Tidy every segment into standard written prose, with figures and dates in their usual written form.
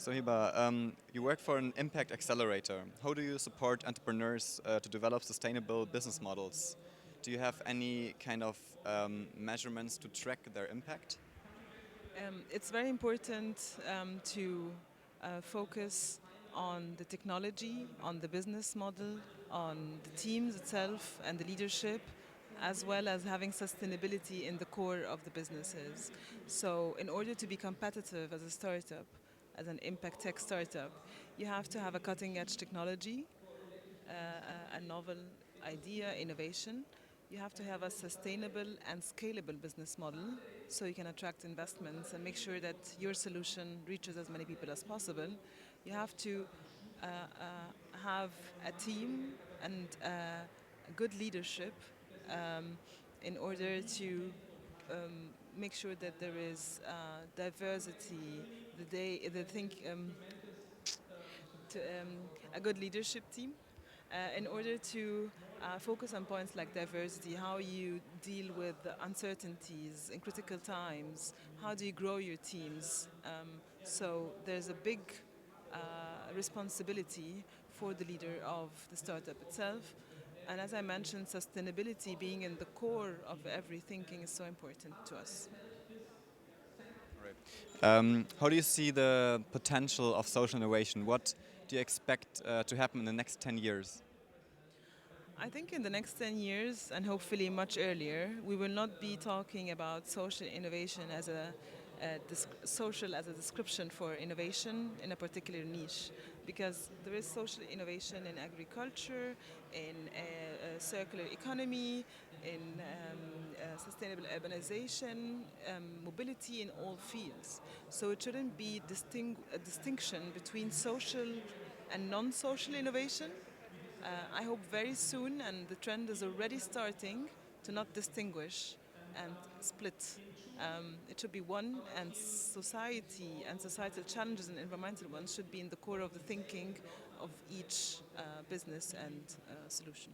So Heba, you work for an impact accelerator. How do you support entrepreneurs to develop sustainable business models? Do you have any kind of measurements to track their impact? It's very important to focus on the technology, on the business model, on the teams itself and the leadership, as well as having sustainability in the core of the businesses. So, in order to be competitive as a startup, as an impact tech startup, you have to have a cutting edge technology, a novel idea, innovation. You have to have a sustainable and scalable business model so you can attract investments and make sure that your solution reaches as many people as possible. You have to have a team and good leadership in order to make sure that there is diversity, a good leadership team in order to focus on points like diversity, how you deal with the uncertainties in critical times, how do you grow your teams. So there's a big responsibility for the leader of the startup itself. And as I mentioned, sustainability being in the core of every thinking is so important to us. Right. How do you see the potential of social innovation? What do you expect to happen in the next 10 years? I think in the next 10 years, and hopefully much earlier, we will not be talking about social innovation as social as a description for innovation in a particular niche, because there is social innovation in agriculture, in circular economy, in sustainable urbanization, mobility in all fields. So it shouldn't be a distinction between social and non-social innovation. I hope very soon, and the trend is already starting, to not distinguish and split. It should be one, and society and societal challenges and environmental ones should be in the core of the thinking of each business and solution.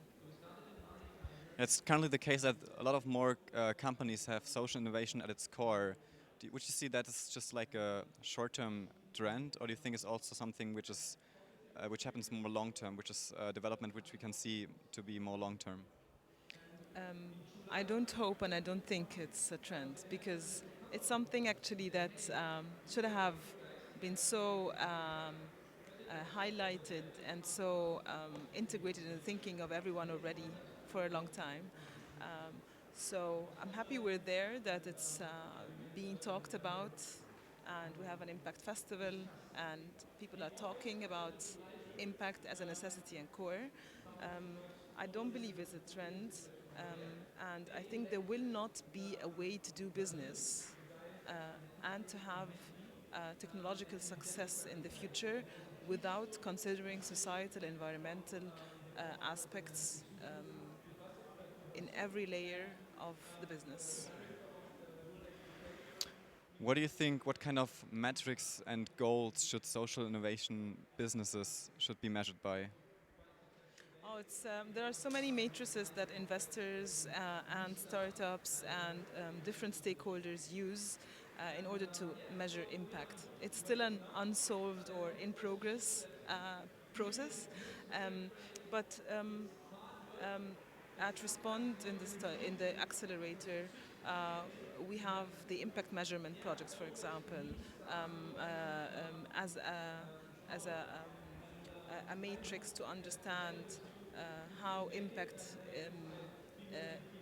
It's currently the case that a lot of more companies have social innovation at its core. Would you see that as just like a short-term trend, or do you think it's also something which happens more long-term, which is development which we can see to be more long-term? I don't hope and I don't think it's a trend because it's something actually that should have been so highlighted and so integrated in the thinking of everyone already for a long time. Um, so I'm happy we're there, that it's being talked about, and we have an impact festival, and people are talking about impact as a necessity and core. Um, I don't believe it's a trend, and I think there will not be a way to do business and to have technological success in the future without considering societal, environmental aspects in every layer of the business. What do you think? What kind of metrics and goals should social innovation businesses should be measured by? Oh, there are so many matrices that investors and startups and different stakeholders use in order to measure impact. It's still an unsolved or in progress process, um, but at Respond in the accelerator, we have the impact measurement projects, for example, as a matrix to understand how impact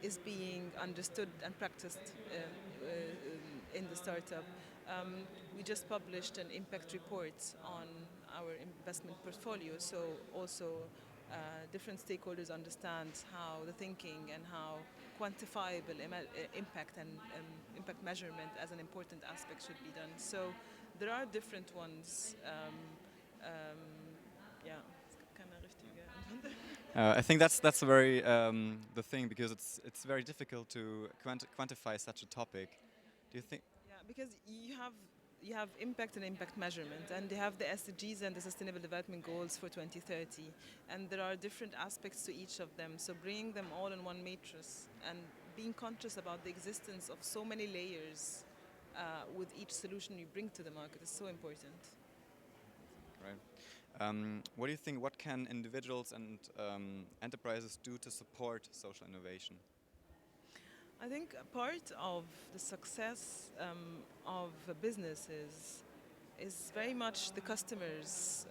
is being understood and practiced in the startup. We just published an impact report on our investment portfolio, so also different stakeholders understand how the thinking and how quantifiable impact and impact measurement as an important aspect should be done. So there are different ones. Um, yeah, kind of richtige. I think that's very the thing, because it's very difficult to quantify such a topic. Do you think? Yeah, because you have impact and impact measurement, and they have the SDGs and the Sustainable Development Goals for 2030, and there are different aspects to each of them. So bringing them all in one matrix and being conscious about the existence of so many layers with each solution you bring to the market is so important. Right. What do you think? What can individuals and enterprises do to support social innovation? I think a part of the success of a business is very much the customer's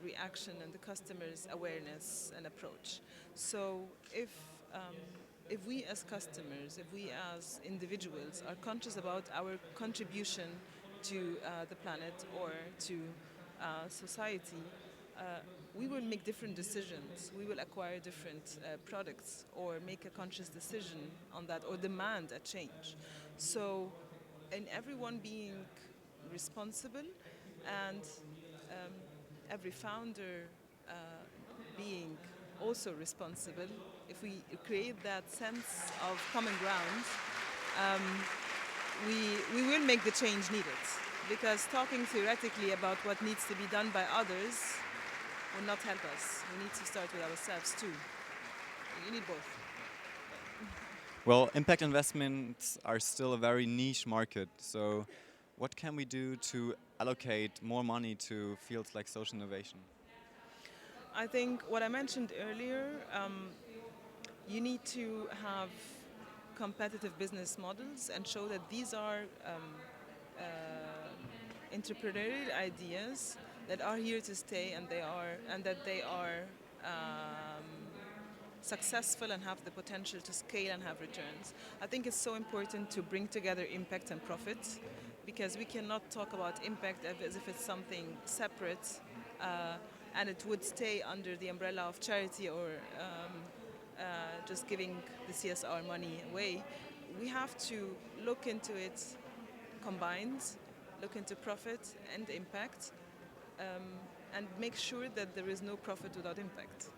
reaction and the customer's awareness and approach. So if um, if we as customers, if we as individuals are conscious about our contribution to the planet or to society, uh, we will make different decisions. We will acquire different products or make a conscious decision on that or demand a change. So, in everyone being responsible and um, every founder being also responsible, if we create that sense of common ground, um, we will make the change needed. Because talking theoretically about what needs to be done by others will not help us. We need to start with ourselves too. You need both. Well, impact investments are still a very niche market. So, what can we do to allocate more money to fields like social innovation? I think what I mentioned earlier, you need to have competitive business models and show that these are entrepreneurial ideas that are here to stay and that they are um, successful and have the potential to scale and have returns. I think it's so important to bring together impact and profit because we cannot talk about impact as if it's something separate and it would stay under the umbrella of charity or just giving the CSR money away. We have to look into it combined, look into profit and impact, um, and make sure that there is no profit without impact.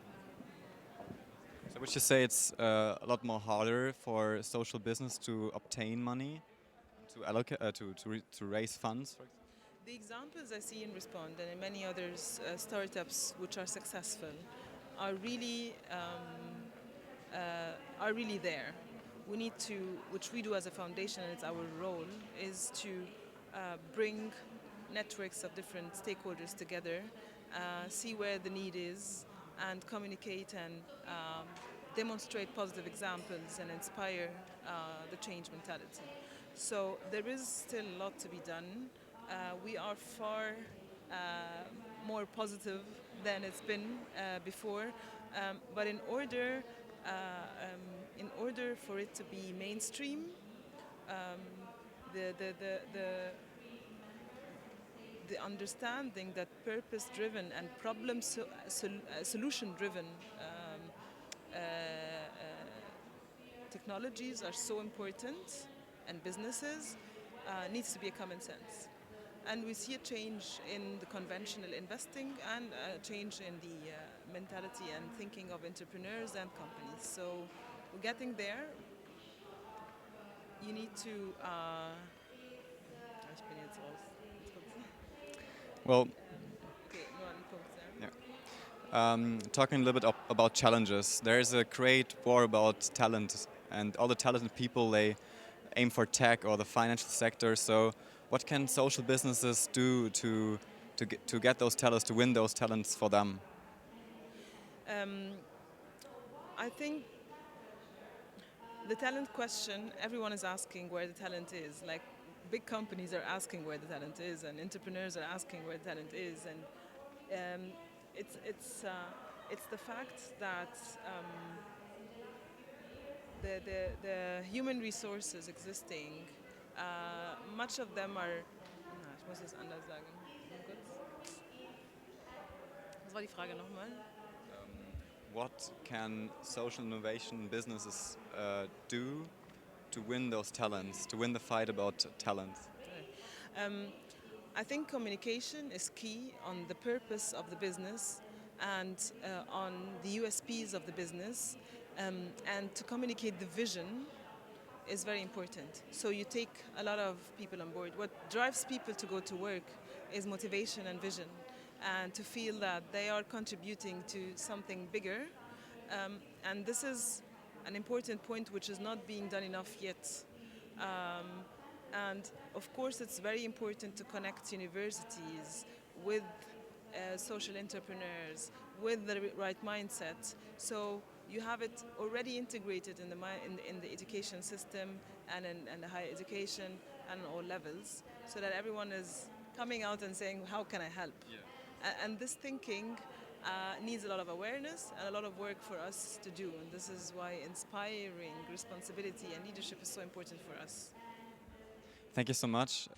So, would you say it's a lot more harder for social business to obtain money, to allocate, to raise funds, for example? The examples I see in Respond and in many others startups which are successful are really there. We need to, which we do as a foundation, and it's our role, is to bring networks of different stakeholders together, see where the need is, and communicate and demonstrate positive examples and inspire the change mentality. So there is still a lot to be done. We are far more positive than it's been before, but in order for it to be mainstream, um, the, the, the, the, the understanding that purpose-driven and solution-driven technologies are so important and businesses needs to be a common sense. And we see a change in the conventional investing and a change in the mentality and thinking of entrepreneurs and companies. So we're getting there. You need to. Ich bin jetzt raus. Well, Okay, nur ein Punkt. yeah. Talking a little bit about challenges, there is a great war about talent, and all the talented people they aim for tech or the financial sector. So, what can social businesses do to get those talents, to win those talents for them? I think the talent question, everyone is asking where the talent is. Like big companies are asking where the talent is, and entrepreneurs are asking where the talent is, and it's the fact that the human resources existing, much of them are. Na, ich muss es anders sagen. Kurz. Was war die Frage nochmal? What can social innovation businesses do to win those talents, to win the fight about talents? Um, I think communication is key on the purpose of the business and on the USPs of the business, and to communicate the vision is very important. So you take a lot of people on board. What drives people to go to work is motivation and vision, and to feel that they are contributing to something bigger. And this is an important point which is not being done enough yet. And of course, it's very important to connect universities with social entrepreneurs with the right mindset. So you have it already integrated in in the education system and in the higher education and all levels, so that everyone is coming out and saying, how can I help? Yeah. And this thinking needs a lot of awareness and a lot of work for us to do. And this is why inspiring responsibility and leadership is so important for us. Thank you so much.